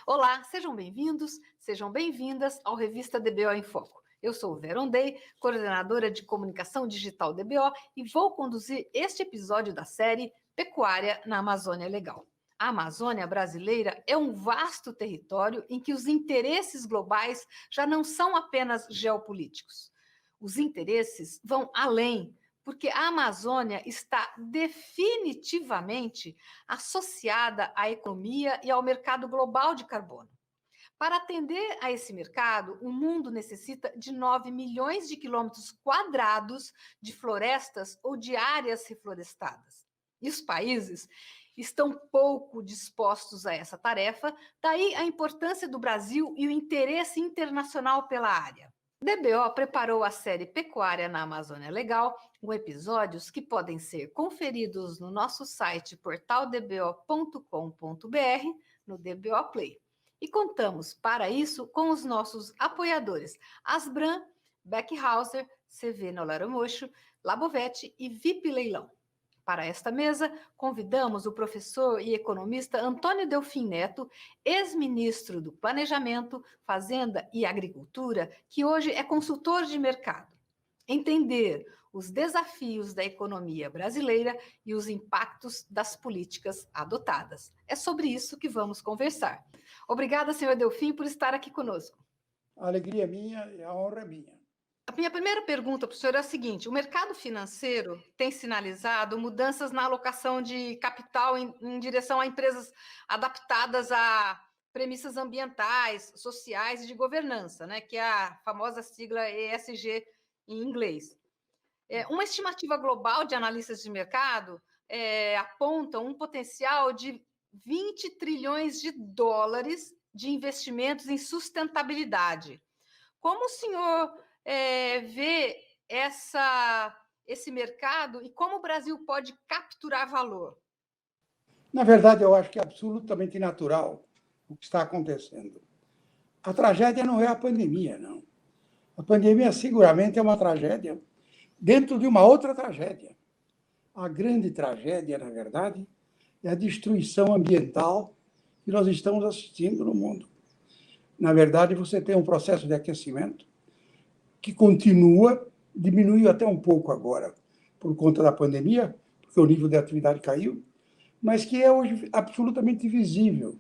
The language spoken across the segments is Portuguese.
Olá, sejam bem-vindos, sejam bem-vindas ao Revista DBO em Foco. Eu sou Vera Ondey, coordenadora de comunicação digital DBO e vou conduzir este episódio da série Pecuária na Amazônia Legal. A Amazônia brasileira é um vasto território em que os interesses globais já não são apenas geopolíticos. Os interesses vão além, porque a Amazônia está definitivamente associada à economia e ao mercado global de carbono. Para atender a esse mercado, o mundo necessita de 9 milhões de quilômetros quadrados de florestas ou de áreas reflorestadas. E os países estão pouco dispostos a essa tarefa, daí a importância do Brasil e o interesse internacional pela área. DBO preparou a série Pecuária na Amazônia Legal, com episódios que podem ser conferidos no nosso site portaldbo.com.br, no DBO Play. E contamos, para isso, com os nossos apoiadores Asbram, Beckhauser, CV Nolaramocho, Labovete e VIP Leilão. Para esta mesa, convidamos o professor e economista Antônio Delfim Neto, ex-ministro do Planejamento, Fazenda e Agricultura, que hoje é consultor de mercado. Entender os desafios da economia brasileira e os impactos das políticas adotadas. É sobre isso que vamos conversar. Obrigada, senhor Delfim, por estar aqui conosco. A alegria é minha e a honra é minha. A minha primeira pergunta para o senhor é a seguinte: o mercado financeiro tem sinalizado mudanças na alocação de capital em direção a empresas adaptadas a premissas ambientais, sociais e de governança, né, que é a famosa sigla ESG em inglês. Uma estimativa global de analistas de mercado aponta um potencial de 20 trilhões de dólares de investimentos em sustentabilidade. Como o senhor vê esse mercado e como o Brasil pode capturar valor? Na verdade, eu acho que é absolutamente natural o que está acontecendo. A tragédia não é a pandemia, não. A pandemia seguramente é uma tragédia dentro de uma outra tragédia. A grande tragédia, na verdade, é a destruição ambiental que nós estamos assistindo no mundo. Na verdade, você tem um processo de aquecimento que continua, diminuiu até um pouco agora por conta da pandemia, porque o nível de atividade caiu, mas que é hoje absolutamente visível.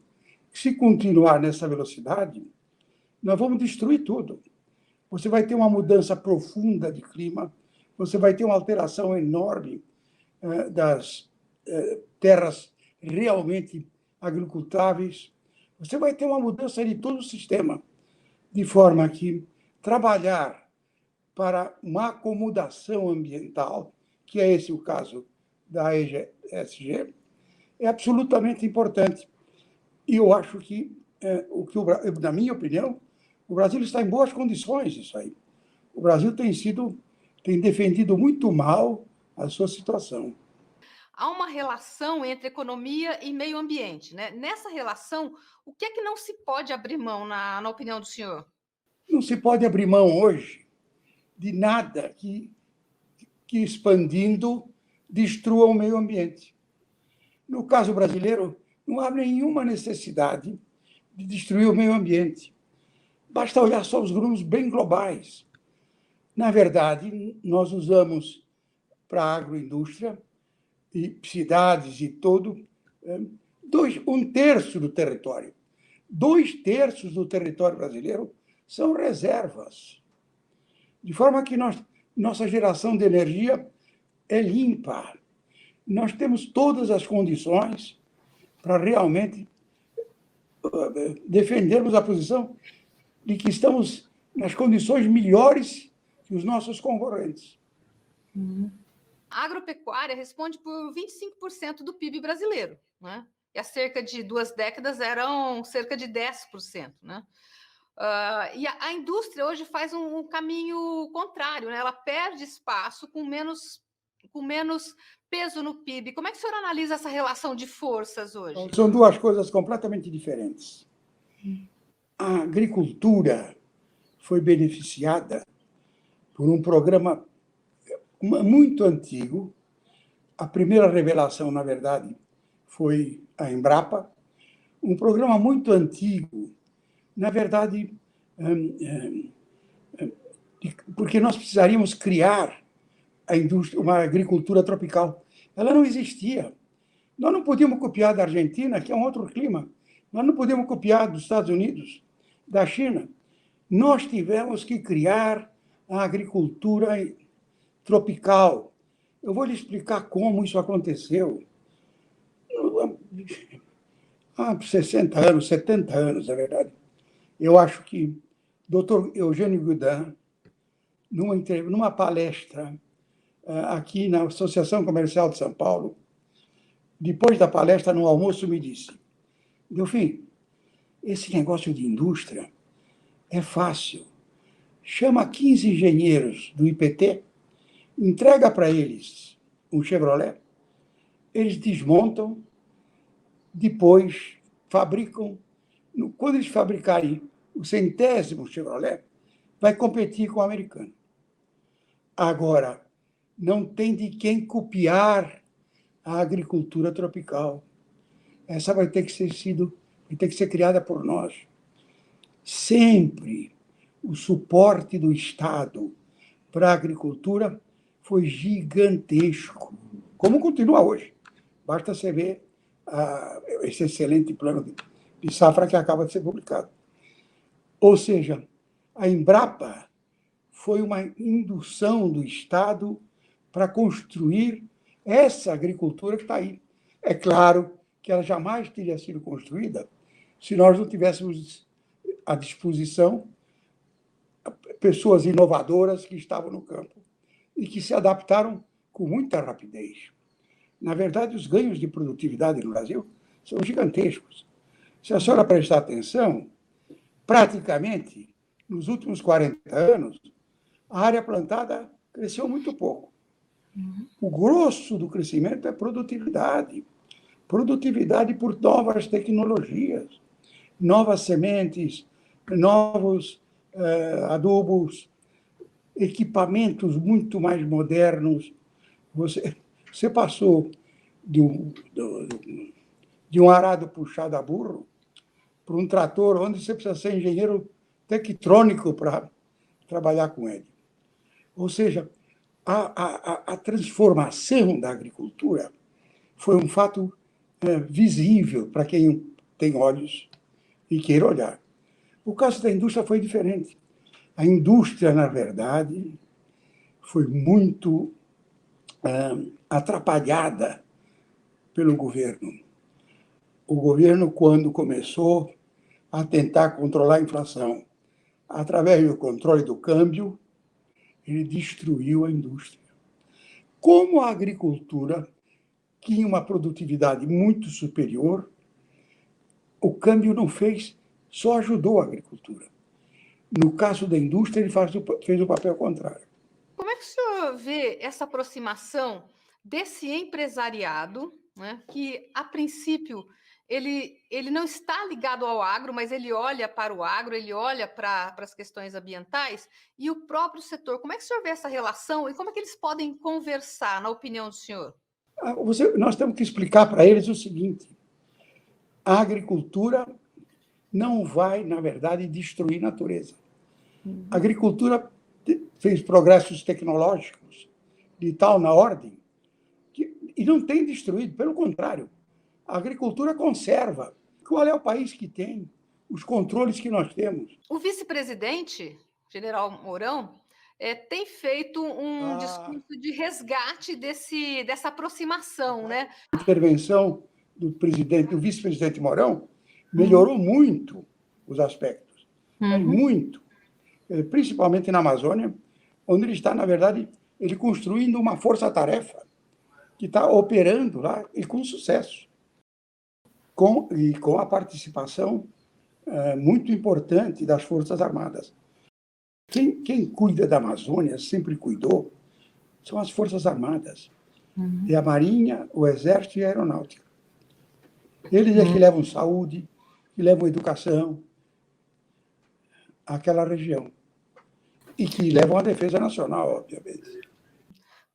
Se continuar nessa velocidade, nós vamos destruir tudo. Você vai ter uma mudança profunda de clima, você vai ter uma alteração enorme das terras realmente agricultáveis, você vai ter uma mudança de todo o sistema, de forma que trabalhar para uma acomodação ambiental, que é esse o caso da ESG, é absolutamente importante. E eu acho que, na minha opinião, o Brasil está em boas condições disso aí. O Brasil tem defendido muito mal a sua situação. Há uma relação entre economia e meio ambiente, né? Nessa relação, o que é que não se pode abrir mão, na opinião do senhor? Não se pode abrir mão hoje de nada que expandindo destrua o meio ambiente. No caso brasileiro, não há nenhuma necessidade de destruir o meio ambiente. Basta olhar só os grupos bem globais. Na verdade, nós usamos para a agroindústria e cidades e todo, um terço do território. 2/3 do território brasileiro são reservas. De forma que nossa geração de energia é limpa. Nós temos todas as condições para realmente defendermos a posição de que estamos nas condições melhores que os nossos concorrentes. A agropecuária responde por 25% do PIB brasileiro, né? E há cerca de 2 décadas eram cerca de 10%, né? E a indústria hoje faz um caminho contrário, né? Ela perde espaço com menos peso no PIB. Como é que o senhor analisa essa relação de forças hoje? Então, são duas coisas completamente diferentes. A agricultura foi beneficiada por um programa muito antigo. A primeira revelação, na verdade, foi a Embrapa, um programa muito antigo, na verdade, porque nós precisaríamos criar uma agricultura tropical. Ela não existia. Nós não podíamos copiar da Argentina, que é um outro clima. Nós não podíamos copiar dos Estados Unidos, da China. Nós tivemos que criar a agricultura tropical. Eu vou lhe explicar como isso aconteceu. Há 60 anos, 70 anos, na verdade. Eu acho que o Dr. Eugênio Goudin, numa palestra aqui na Associação Comercial de São Paulo, depois da palestra, no almoço, me disse: Delfim, esse negócio de indústria é fácil. Chama 15 engenheiros do IPT, entrega para eles um Chevrolet, eles desmontam, depois fabricam. Quando eles fabricarem o 100º Chevrolet, vai competir com o americano. Agora, não tem de quem copiar a agricultura tropical. Essa vai ter que ser criada por nós. Sempre o suporte do Estado para a agricultura foi gigantesco, como continua hoje. Basta você ver esse excelente plano de safra que acaba de ser publicado. Ou seja, a Embrapa foi uma indução do Estado para construir essa agricultura que está aí. É claro que ela jamais teria sido construída se nós não tivéssemos à disposição pessoas inovadoras que estavam no campo e que se adaptaram com muita rapidez. Na verdade, os ganhos de produtividade no Brasil são gigantescos. Se a senhora prestar atenção, praticamente, nos últimos 40 anos, a área plantada cresceu muito pouco. O grosso do crescimento é produtividade. Produtividade por novas tecnologias, novas sementes, novos adubos, equipamentos muito mais modernos. Você passou de um arado puxado a burro para um trator onde você precisa ser engenheiro tectrônico para trabalhar com ele. Ou seja, a transformação da agricultura foi um fato visível para quem tem olhos e queira olhar. O caso da indústria foi diferente. A indústria, na verdade, foi muito atrapalhada pelo governo. O governo, quando começou a tentar controlar a inflação através do controle do câmbio, ele destruiu a indústria. Como a agricultura tinha uma produtividade muito superior, o câmbio não fez, só ajudou a agricultura. No caso da indústria, ele fez o papel contrário. Como é que o senhor vê essa aproximação desse empresariado, né, que, a princípio, ele não está ligado ao agro, mas ele olha para o agro, ele olha para as questões ambientais, e o próprio setor? Como é que o senhor vê essa relação e como é que eles podem conversar, na opinião do senhor? Nós temos que explicar para eles o seguinte: a agricultura não vai, na verdade, destruir a natureza. A agricultura fez progressos tecnológicos de tal na ordem e não tem destruído, pelo contrário. A agricultura conserva. Qual é o país que tem os controles que nós temos? O vice-presidente, general Mourão, tem feito um discurso de resgate dessa aproximação, né? A intervenção do vice-presidente Mourão melhorou muito os aspectos. Muito. Principalmente na Amazônia, onde ele está, na verdade, ele construindo uma força-tarefa que está operando lá e com sucesso. Com a participação muito importante das Forças Armadas. Quem cuida da Amazônia, sempre cuidou, são as Forças Armadas. E a Marinha, o Exército e a Aeronáutica. Eles é que levam saúde, que levam educação àquela região. E que levam a defesa nacional, obviamente.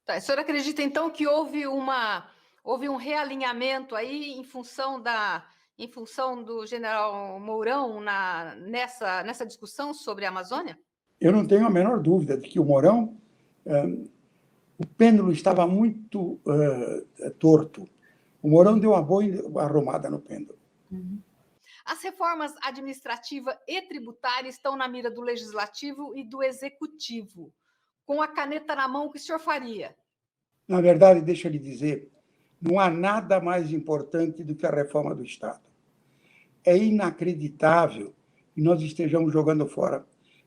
Tá, a senhora acredita, então, que houve um realinhamento aí em função da em função do general Mourão nessa discussão sobre a Amazônia? Eu não tenho a menor dúvida de que o Mourão, o pêndulo estava muito torto. O Mourão deu uma boa arrumada no pêndulo. As reformas administrativa e tributária estão na mira do Legislativo e do Executivo. Com a caneta na mão, o que o senhor faria? Na verdade, deixa eu lhe dizer, não há nada mais importante do que a reforma do Estado. É inacreditável que nós estejamos jogando fora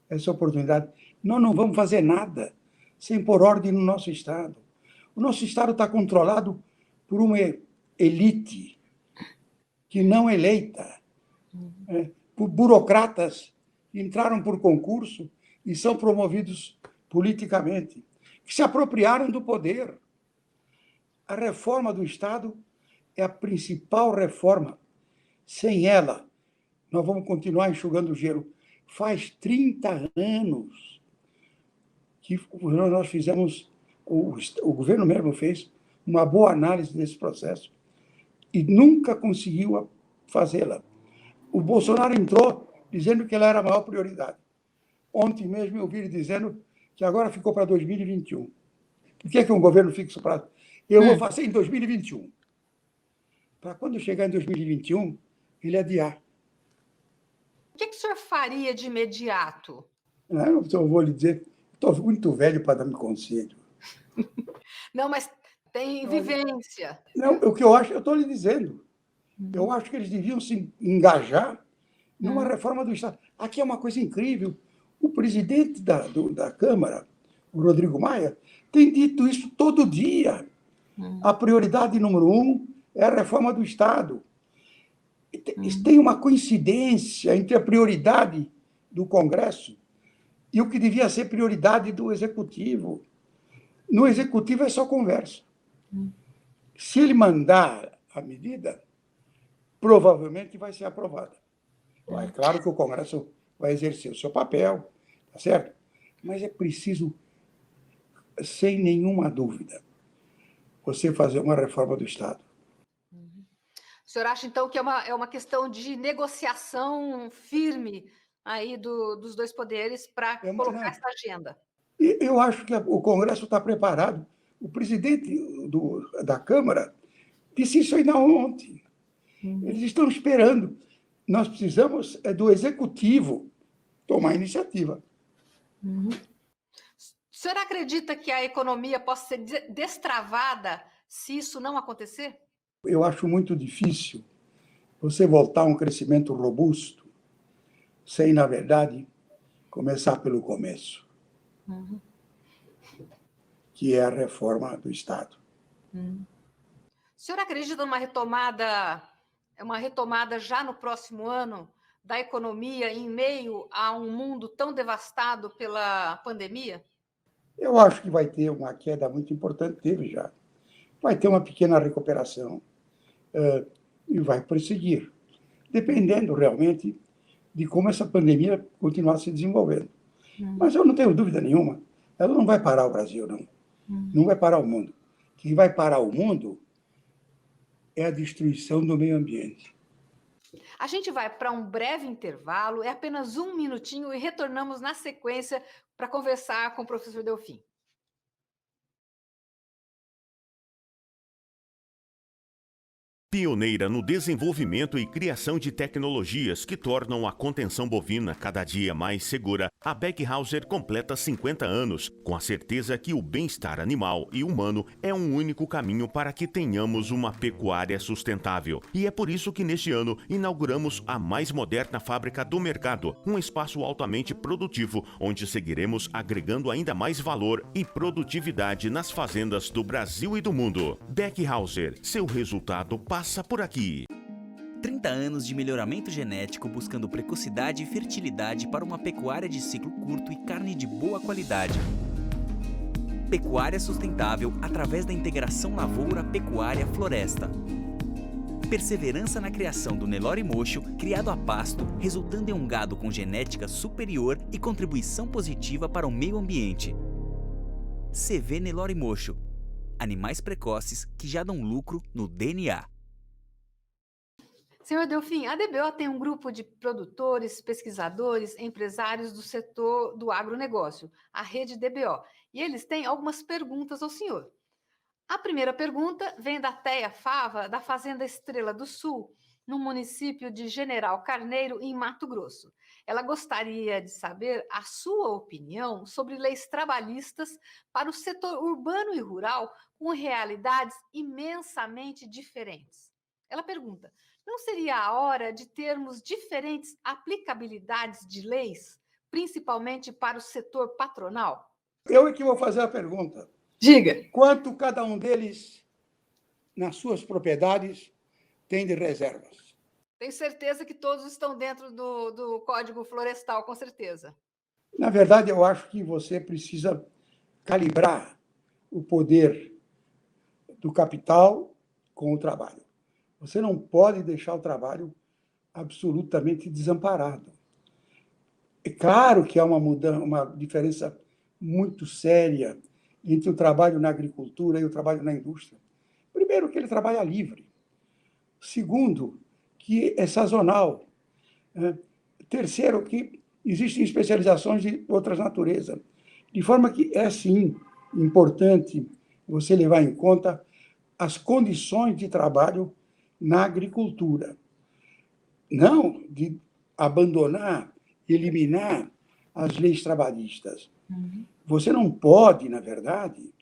essa oportunidade. Nós não vamos fazer nada sem pôr ordem no nosso Estado. O nosso Estado está controlado por uma elite que não eleita, por burocratas que entraram por concurso e são promovidos politicamente, que se apropriaram do poder. A reforma do Estado é a principal reforma. Sem ela, nós vamos continuar enxugando o gelo. Faz 30 anos que nós fizemos, o governo mesmo fez uma boa análise desse processo e nunca conseguiu fazê-la. O Bolsonaro entrou dizendo que ela era a maior prioridade. Ontem mesmo eu ouvi ele dizendo que agora ficou para 2021. Por que um governo fixa prazo? Eu vou fazer em 2021. Para quando chegar em 2021, ele adiar. O que o senhor faria de imediato? Eu vou lhe dizer, estou muito velho para dar-me conselho. Não, mas tem vivência. Não, o que eu acho, eu estou lhe dizendo. Eu acho que eles deviam se engajar numa reforma do Estado. Aqui é uma coisa incrível. O presidente da Câmara, o Rodrigo Maia, tem dito isso todo dia. A prioridade número 1 é a reforma do Estado. Tem uma coincidência entre a prioridade do Congresso e o que devia ser prioridade do Executivo. No Executivo é só conversa. Se ele mandar a medida, provavelmente vai ser aprovada. É claro que o Congresso vai exercer o seu papel, tá certo? Mas é preciso, sem nenhuma dúvida, você fazer uma reforma do Estado. O senhor acha, então, que é uma questão de negociação firme aí dos dois poderes para colocar essa agenda? Eu acho que o Congresso está preparado. O presidente da Câmara disse isso ainda ontem. Eles estão esperando. Nós precisamos do Executivo tomar a iniciativa. O senhor acredita que a economia possa ser destravada se isso não acontecer? Eu acho muito difícil você voltar a um crescimento robusto sem, na verdade, começar pelo começo, que é a reforma do Estado. O senhor acredita numa retomada já no próximo ano da economia em meio a um mundo tão devastado pela pandemia? Eu acho que vai ter uma queda muito importante, teve já. Vai ter uma pequena recuperação e vai prosseguir, dependendo realmente de como essa pandemia continuar se desenvolvendo. Mas eu não tenho dúvida nenhuma, ela não vai parar o Brasil, não. Não vai parar o mundo. O que vai parar o mundo é a destruição do meio ambiente. A gente vai para um breve intervalo, é apenas um minutinho e retornamos na sequência para conversar com o professor Delfim. Pioneira no desenvolvimento e criação de tecnologias que tornam a contenção bovina cada dia mais segura, a Beckhauser completa 50 anos, com a certeza que o bem-estar animal e humano é um único caminho para que tenhamos uma pecuária sustentável. E é por isso que neste ano inauguramos a mais moderna fábrica do mercado, um espaço altamente produtivo, onde seguiremos agregando ainda mais valor e produtividade nas fazendas do Brasil e do mundo. Beckhauser, seu resultado passa por aqui. 30 anos de melhoramento genético buscando precocidade e fertilidade para uma pecuária de ciclo curto e carne de boa qualidade. Pecuária sustentável através da integração lavoura-pecuária-floresta. Perseverança na criação do Nelore Mocho, criado a pasto, resultando em um gado com genética superior e contribuição positiva para o meio ambiente. CV Nelore Mocho. Animais precoces que já dão lucro no DNA. Senhor Delfim, a DBO tem um grupo de produtores, pesquisadores, empresários do setor do agronegócio, a rede DBO, e eles têm algumas perguntas ao senhor. A primeira pergunta vem da Teia Fava, da Fazenda Estrela do Sul, no município de General Carneiro, em Mato Grosso. Ela gostaria de saber a sua opinião sobre leis trabalhistas para o setor urbano e rural com realidades imensamente diferentes. Ela pergunta: não seria a hora de termos diferentes aplicabilidades de leis, principalmente para o setor patronal? Eu é que vou fazer a pergunta. Diga. Quanto cada um deles, nas suas propriedades, tem de reservas? Tenho certeza que todos estão dentro do Código Florestal, com certeza. Na verdade, eu acho que você precisa calibrar o poder do capital com o trabalho. Você não pode deixar o trabalho absolutamente desamparado. É claro que há uma diferença muito séria entre o trabalho na agricultura e o trabalho na indústria. Primeiro, que ele trabalha livre. Segundo, que é sazonal. Terceiro, que existem especializações de outras naturezas. De forma que é, sim, importante você levar em conta as condições de trabalho na agricultura. Não de abandonar, eliminar as leis trabalhistas. Você não pode, na verdade,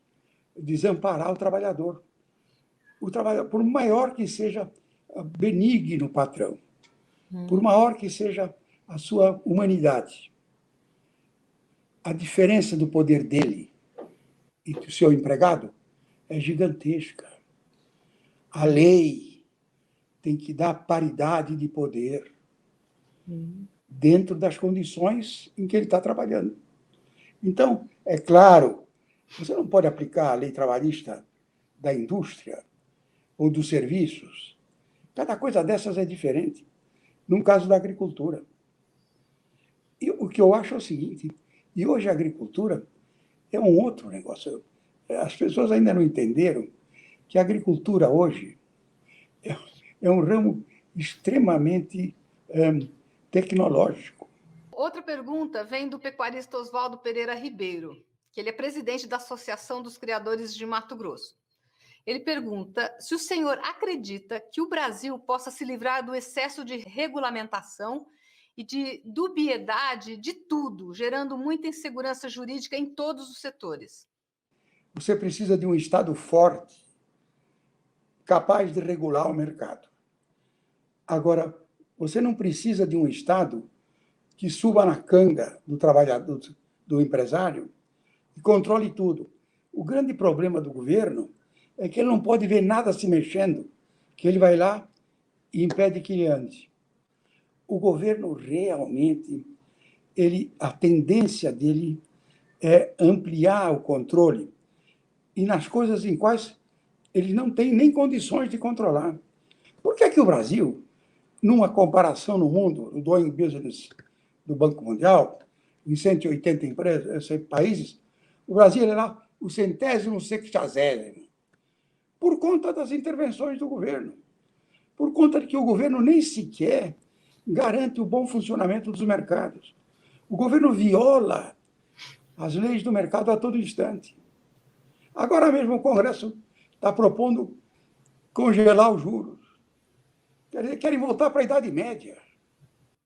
desamparar o trabalhador. O trabalhador, por maior que seja benigno o patrão, por maior que seja a sua humanidade, a diferença do poder dele e do seu empregado é gigantesca. A lei tem que dar paridade de poder dentro das condições em que ele está trabalhando. Então, é claro, você não pode aplicar a lei trabalhista da indústria ou dos serviços. Cada coisa dessas é diferente. No caso da agricultura. E o que eu acho é o seguinte, e hoje a agricultura é um outro negócio. As pessoas ainda não entenderam que a agricultura hoje é um ramo extremamente tecnológico. Outra pergunta vem do pecuarista Oswaldo Pereira Ribeiro, que ele é presidente da Associação dos Criadores de Mato Grosso. Ele pergunta se o senhor acredita que o Brasil possa se livrar do excesso de regulamentação e de dubiedade de tudo, gerando muita insegurança jurídica em todos os setores. Você precisa de um Estado forte, capaz de regular o mercado. Agora, você não precisa de um Estado que suba na canga do trabalhador, do empresário, e controle tudo. O grande problema do governo é que ele não pode ver nada se mexendo, que ele vai lá e impede que ele ande. O governo realmente, a tendência dele é ampliar o controle e nas coisas em quais ele não tem nem condições de controlar. Por que o Brasil, numa comparação no mundo, no Doing Business do Banco Mundial, em 180 países, o Brasil é lá o 160º, por conta das intervenções do governo, por conta de que o governo nem sequer garante o bom funcionamento dos mercados. O governo viola as leis do mercado a todo instante. Agora mesmo o Congresso está propondo congelar os juros. Quer dizer, querem voltar para a Idade Média.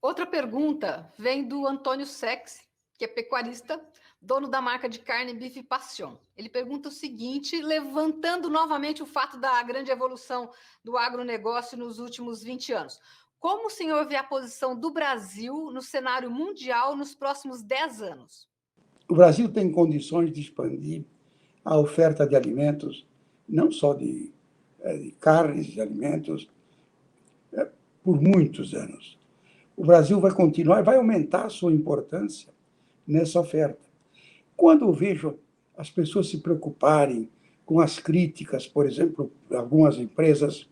Outra pergunta vem do Antônio Sex, que é pecuarista, dono da marca de carne Bife Passion. Ele pergunta o seguinte, levantando novamente o fato da grande evolução do agronegócio nos últimos 20 anos. Como o senhor vê a posição do Brasil no cenário mundial nos próximos 10 anos? O Brasil tem condições de expandir a oferta de alimentos, não só de carnes, de alimentos, por muitos anos. O Brasil vai continuar, vai aumentar a sua importância nessa oferta. Quando eu vejo as pessoas se preocuparem com as críticas, por exemplo, algumas empresas,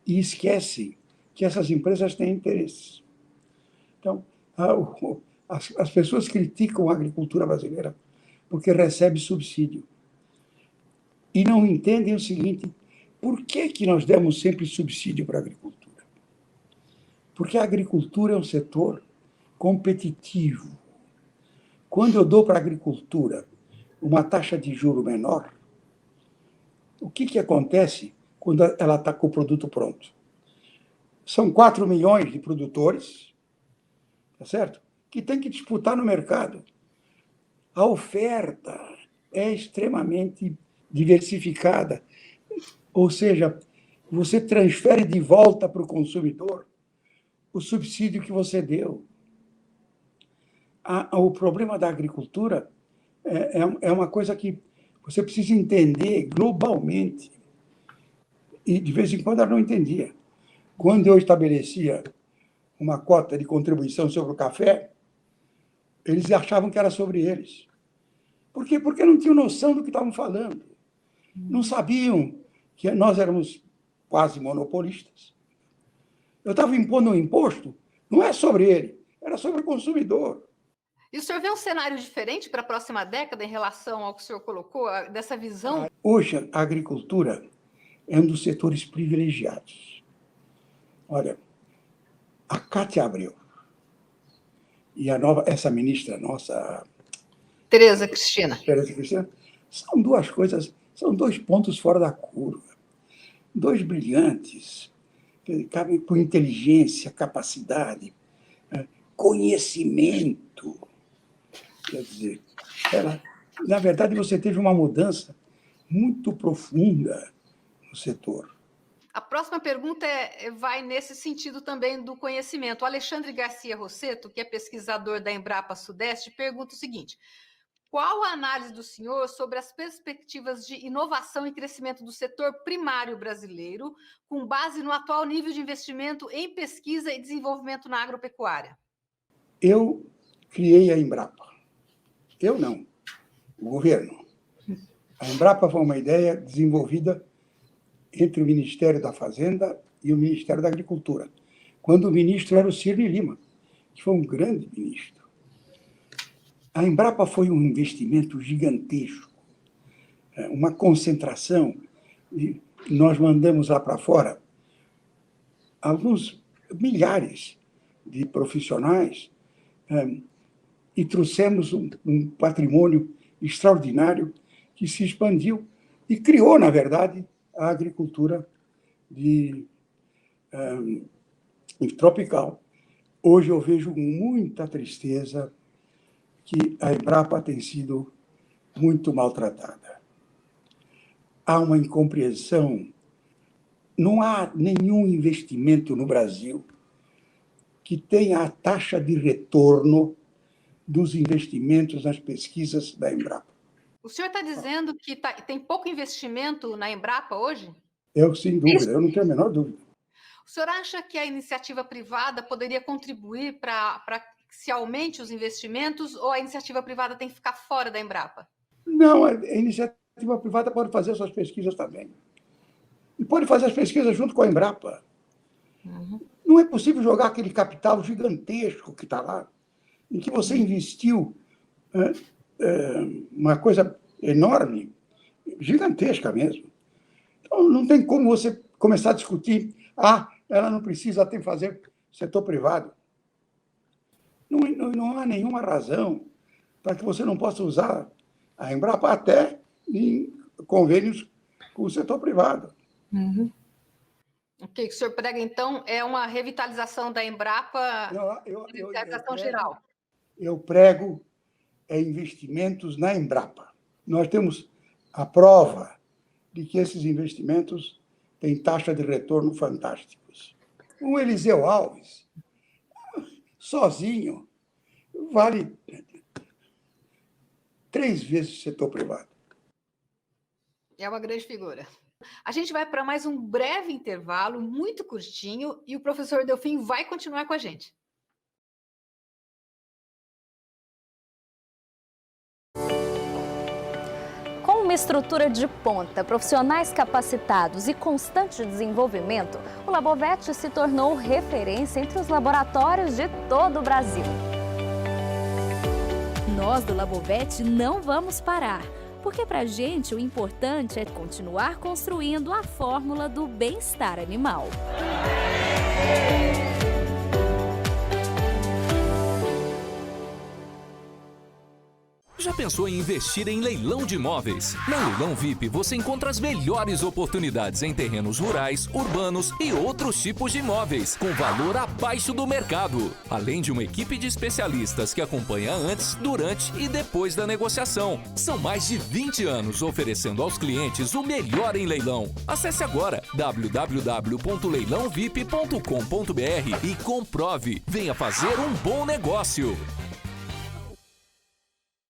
e esquecem que essas empresas têm interesses. Então, as pessoas criticam a agricultura brasileira porque recebe subsídio. E não entendem o seguinte, por que nós demos sempre subsídio para a agricultura? Porque a agricultura é um setor competitivo. Quando eu dou para a agricultura uma taxa de juro menor, o que acontece quando ela está com o produto pronto? São 4 milhões de produtores, tá certo? Que tem que disputar no mercado. A oferta é extremamente diversificada, ou seja, você transfere de volta para o consumidor o subsídio que você deu. O problema da agricultura é uma coisa que você precisa entender globalmente. E, de vez em quando, eu não entendia. Quando eu estabelecia uma cota de contribuição sobre o café, eles achavam que era sobre eles. Por quê? Porque não tinham noção do que estavam falando. Não sabiam que nós éramos quase monopolistas. Eu estava impondo um imposto, não é sobre ele, era sobre o consumidor. E o senhor vê um cenário diferente para a próxima década em relação ao que o senhor colocou, dessa visão? Hoje, a agricultura é um dos setores privilegiados. Olha, a Cátia Abreu e essa ministra nossa, Tereza Cristina, são duas coisas, são 2 pontos fora da curva. 2 brilhantes, com inteligência, capacidade, conhecimento. Quer dizer, na verdade, você teve uma mudança muito profunda no setor. A próxima pergunta vai nesse sentido também do conhecimento. O Alexandre Garcia Rosseto, que é pesquisador da Embrapa Sudeste, pergunta o seguinte: qual a análise do senhor sobre as perspectivas de inovação e crescimento do setor primário brasileiro, com base no atual nível de investimento em pesquisa e desenvolvimento na agropecuária? Eu criei a Embrapa. Eu não, o governo. A Embrapa foi uma ideia desenvolvida entre o Ministério da Fazenda e o Ministério da Agricultura, quando o ministro era o Cirne Lima, que foi um grande ministro. A Embrapa foi um investimento gigantesco, uma concentração. Nós mandamos lá para fora alguns milhares de profissionais e trouxemos um patrimônio extraordinário que se expandiu e criou, na verdade, a agricultura tropical. Hoje eu vejo com muita tristeza que a Embrapa tem sido muito maltratada. Há uma incompreensão. Não há nenhum investimento no Brasil que tenha a taxa de retorno dos investimentos nas pesquisas da Embrapa. O senhor está dizendo que tem pouco investimento na Embrapa hoje? Eu, sem dúvida, eu não tenho a menor dúvida. O senhor acha que a iniciativa privada poderia contribuir para que se aumente os investimentos, ou a iniciativa privada tem que ficar fora da Embrapa? Não, a iniciativa privada pode fazer suas pesquisas também. E pode fazer as pesquisas junto com a Embrapa. Uhum. Não é possível jogar aquele capital gigantesco que está lá, em que você investiu uma coisa enorme, gigantesca mesmo. Então, não tem como você começar a discutir, ela não precisa ter que fazer setor privado. Não há nenhuma razão para que você não possa usar a Embrapa até em convênios com o setor privado. Uhum. O que o senhor prega, então, é uma revitalização da Embrapa, revitalização geral. Eu prego investimentos na Embrapa. Nós temos a prova de que esses investimentos têm taxa de retorno fantásticos. O Eliseu Alves, sozinho, vale 3 vezes o setor privado. É uma grande figura. A gente vai para mais um breve intervalo, muito curtinho, e o professor Delfim vai continuar com a gente. Com uma estrutura de ponta, profissionais capacitados e constante desenvolvimento, o Labovet se tornou referência entre os laboratórios de todo o Brasil. Nós do Labovet não vamos parar, porque pra gente o importante é continuar construindo a fórmula do bem-estar animal. já pensou em investir em leilão de imóveis? Na Leilão VIP você encontra as melhores oportunidades em terrenos rurais, urbanos e outros tipos de imóveis, com valor abaixo do mercado. Além de uma equipe de especialistas que acompanha antes, durante e depois da negociação. São mais de 20 anos oferecendo aos clientes o melhor em leilão. Acesse agora www.leilãovip.com.br e comprove. Venha fazer um bom negócio.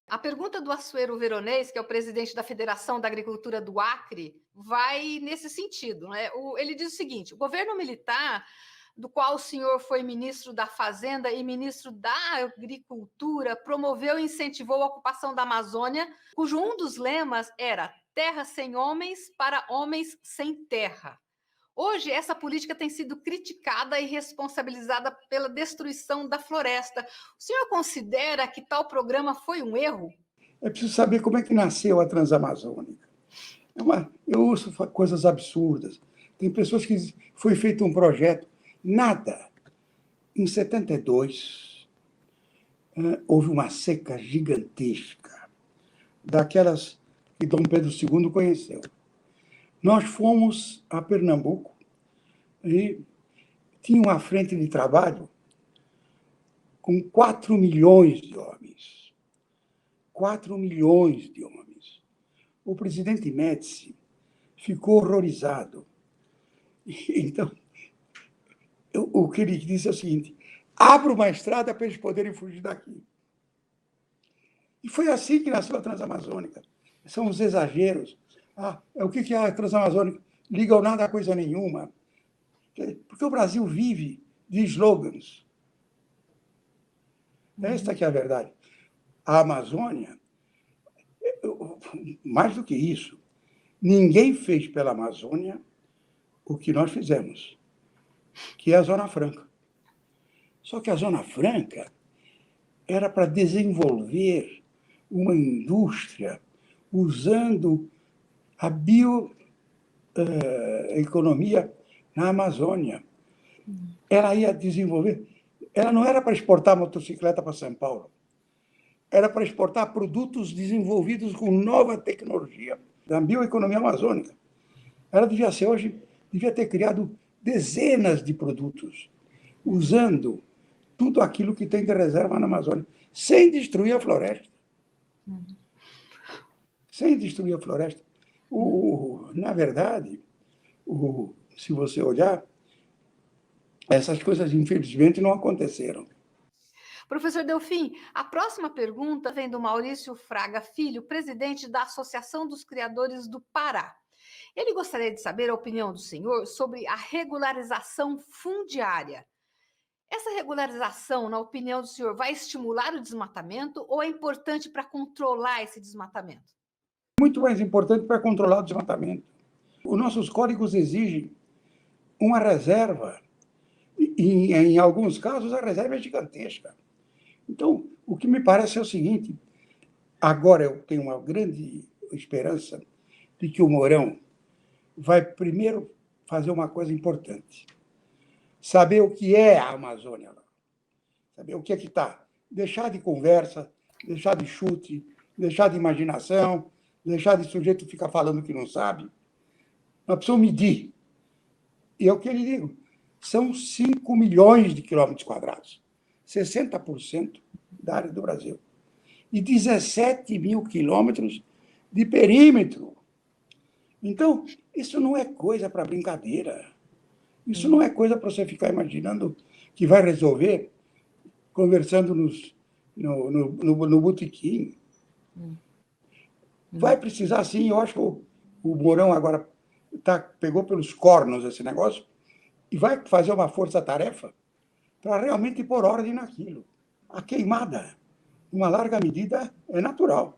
A pergunta do Assuero Veronês, que é o presidente da Federação da Agricultura do Acre, vai nesse sentido, né? Ele diz o seguinte: o governo militar, do qual o senhor foi ministro da Fazenda e ministro da Agricultura, promoveu e incentivou a ocupação da Amazônia, cujo um dos lemas era terra sem homens para homens sem terra. Hoje, essa política tem sido criticada e responsabilizada pela destruição da floresta. O senhor considera que tal programa foi um erro? É preciso saber como é que nasceu a Transamazônica. Eu ouço coisas absurdas. Tem pessoas que foi feito um projeto, nada. Em 72, houve uma seca gigantesca, daquelas que Dom Pedro II conheceu. Nós fomos a Pernambuco e tinha uma frente de trabalho com 4 milhões de homens. 4 milhões de homens. O presidente Médici ficou horrorizado. Então, o que ele disse é o seguinte: abra uma estrada para eles poderem fugir daqui. E foi assim que nasceu a Transamazônica. São os exageros. O que é a Transamazônica? Ligam nada a coisa nenhuma. Porque o Brasil vive de slogans. Esta que é a verdade. A Amazônia, mais do que isso, ninguém fez pela Amazônia o que nós fizemos, que é a Zona Franca. Só que a Zona Franca era para desenvolver uma indústria usando a bioeconomia na Amazônia. Ela ia desenvolver. Ela não era para exportar motocicleta para São Paulo. Era para exportar produtos desenvolvidos com nova tecnologia da bioeconomia amazônica. Ela devia ter criado dezenas de produtos, usando tudo aquilo que tem de reserva na Amazônia, sem destruir a floresta. Sem destruir a floresta. Na verdade, se você olhar, essas coisas, infelizmente, não aconteceram. Professor Delfim, a próxima pergunta vem do Maurício Fraga Filho, presidente da Associação dos Criadores do Pará. Ele gostaria de saber a opinião do senhor sobre a regularização fundiária. Essa regularização, na opinião do senhor, vai estimular o desmatamento ou é importante para controlar esse desmatamento? Muito mais importante para controlar o desmatamento. Os nossos códigos exigem uma reserva. E, em alguns casos, a reserva é gigantesca. Então, o que me parece é o seguinte: agora eu tenho uma grande esperança de que o Mourão vai primeiro fazer uma coisa importante. Saber o que é a Amazônia. Saber o que é que está. Deixar de conversa, deixar de chute, deixar de imaginação, deixar de sujeito ficar falando que não sabe. Nós precisamos medir. E é o que ele digo. São 5 milhões de quilômetros quadrados. 60% da área do Brasil. E 17 mil quilômetros de perímetro. Então, isso não é coisa para brincadeira. Isso não é coisa para você ficar imaginando que vai resolver conversando no botequim. Vai precisar, sim. Eu acho que o Mourão agora pegou pelos cornos esse negócio e vai fazer uma força-tarefa para realmente pôr ordem naquilo. A queimada, em uma larga medida, é natural.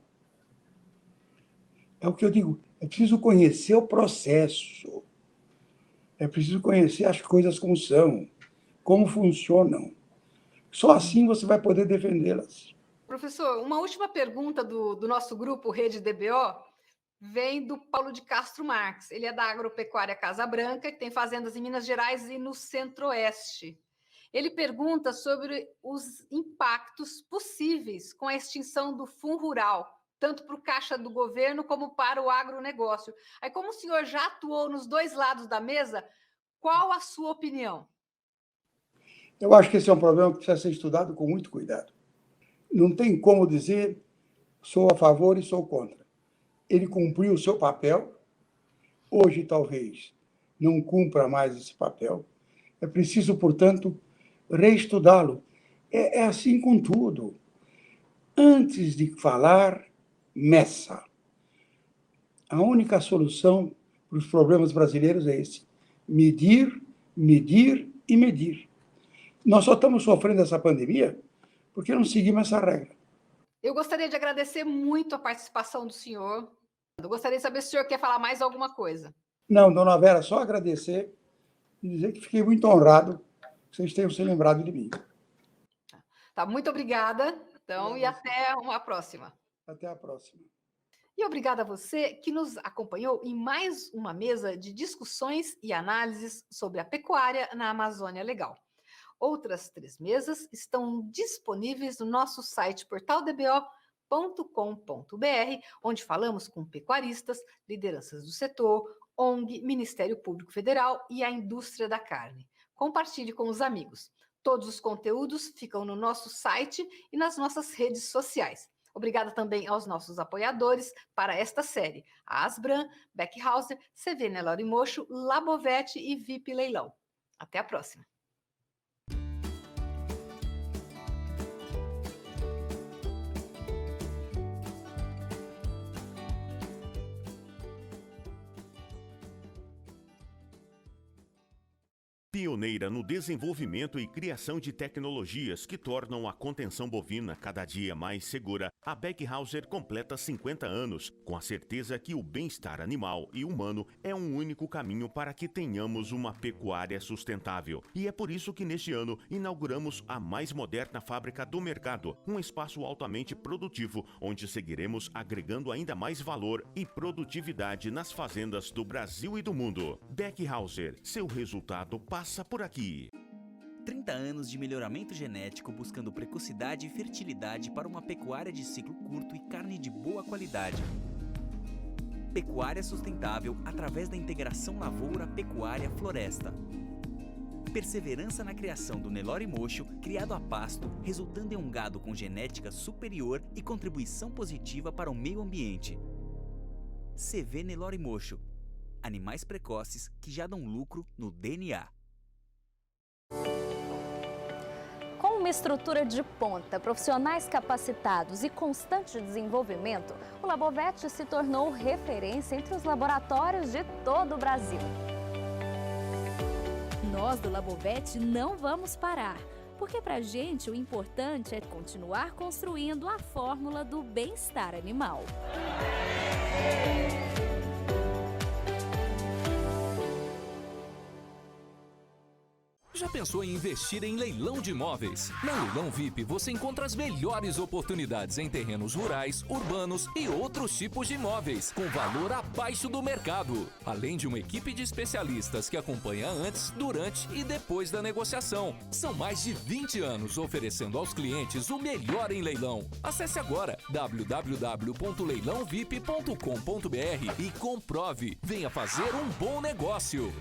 É o que eu digo, é preciso conhecer o processo, é preciso conhecer as coisas como são, como funcionam. Só assim você vai poder defendê-las. Professor, uma última pergunta do nosso grupo Rede DBO vem do Paulo de Castro Marques. Ele é da Agropecuária Casa Branca, que tem fazendas em Minas Gerais e no Centro-Oeste. Ele pergunta sobre os impactos possíveis com a extinção do Fundo Rural, tanto para o caixa do governo como para o agronegócio. Aí, como o senhor já atuou nos dois lados da mesa, qual a sua opinião? Eu acho que esse é um problema que precisa ser estudado com muito cuidado. Não tem como dizer sou a favor e sou contra. Ele cumpriu o seu papel, hoje talvez não cumpra mais esse papel. É preciso, portanto, reestudá-lo. É assim com tudo. Antes de falar, meça. A única solução para os problemas brasileiros é esse: medir, medir e medir. Nós só estamos sofrendo essa pandemia porque não seguimos essa regra. Eu gostaria de agradecer muito a participação do senhor. Eu gostaria de saber se o senhor quer falar mais alguma coisa. Não, dona Vera, só agradecer e dizer que fiquei muito honrado que vocês tenham se lembrado de mim. Tá, muito obrigada, então, e até uma próxima. Até a próxima. E obrigada a você que nos acompanhou em mais uma mesa de discussões e análises sobre a pecuária na Amazônia Legal. Outras 3 mesas estão disponíveis no nosso site portaldbo.com.br, onde falamos com pecuaristas, lideranças do setor, ONG, Ministério Público Federal e a indústria da carne. Compartilhe com os amigos. Todos os conteúdos ficam no nosso site e nas nossas redes sociais. Obrigada também aos nossos apoiadores para esta série: a Asbram, Beckhauser, CV Nelore Mocho, Labovete e VIP Leilão. Até a próxima! Pioneira no desenvolvimento e criação de tecnologias que tornam a contenção bovina cada dia mais segura, a Beckhauser completa 50 anos, com a certeza que o bem-estar animal e humano é um único caminho para que tenhamos uma pecuária sustentável. E é por isso que neste ano inauguramos a mais moderna fábrica do mercado, um espaço altamente produtivo, onde seguiremos agregando ainda mais valor e produtividade nas fazendas do Brasil e do mundo. Beckhauser, seu resultado passa por aqui. 30 anos de melhoramento genético buscando precocidade e fertilidade para uma pecuária de ciclo curto e carne de boa qualidade. Pecuária sustentável através da integração lavoura-pecuária-floresta. Perseverança na criação do Nelore Mocho, criado a pasto, resultando em um gado com genética superior e contribuição positiva para o meio ambiente. CV Nelore Mocho. Animais precoces que já dão lucro no DNA. Com uma estrutura de ponta, profissionais capacitados e constante desenvolvimento, o Labovete se tornou referência entre os laboratórios de todo o Brasil. Nós do Labovete não vamos parar, porque pra gente o importante é continuar construindo a fórmula do bem-estar animal. Já pensou em investir em leilão de imóveis? Na Leilão VIP você encontra as melhores oportunidades em terrenos rurais, urbanos e outros tipos de imóveis, com valor abaixo do mercado. Além de uma equipe de especialistas que acompanha antes, durante e depois da negociação. São mais de 20 anos oferecendo aos clientes o melhor em leilão. Acesse agora www.leilãovip.com.br e comprove. Venha fazer um bom negócio.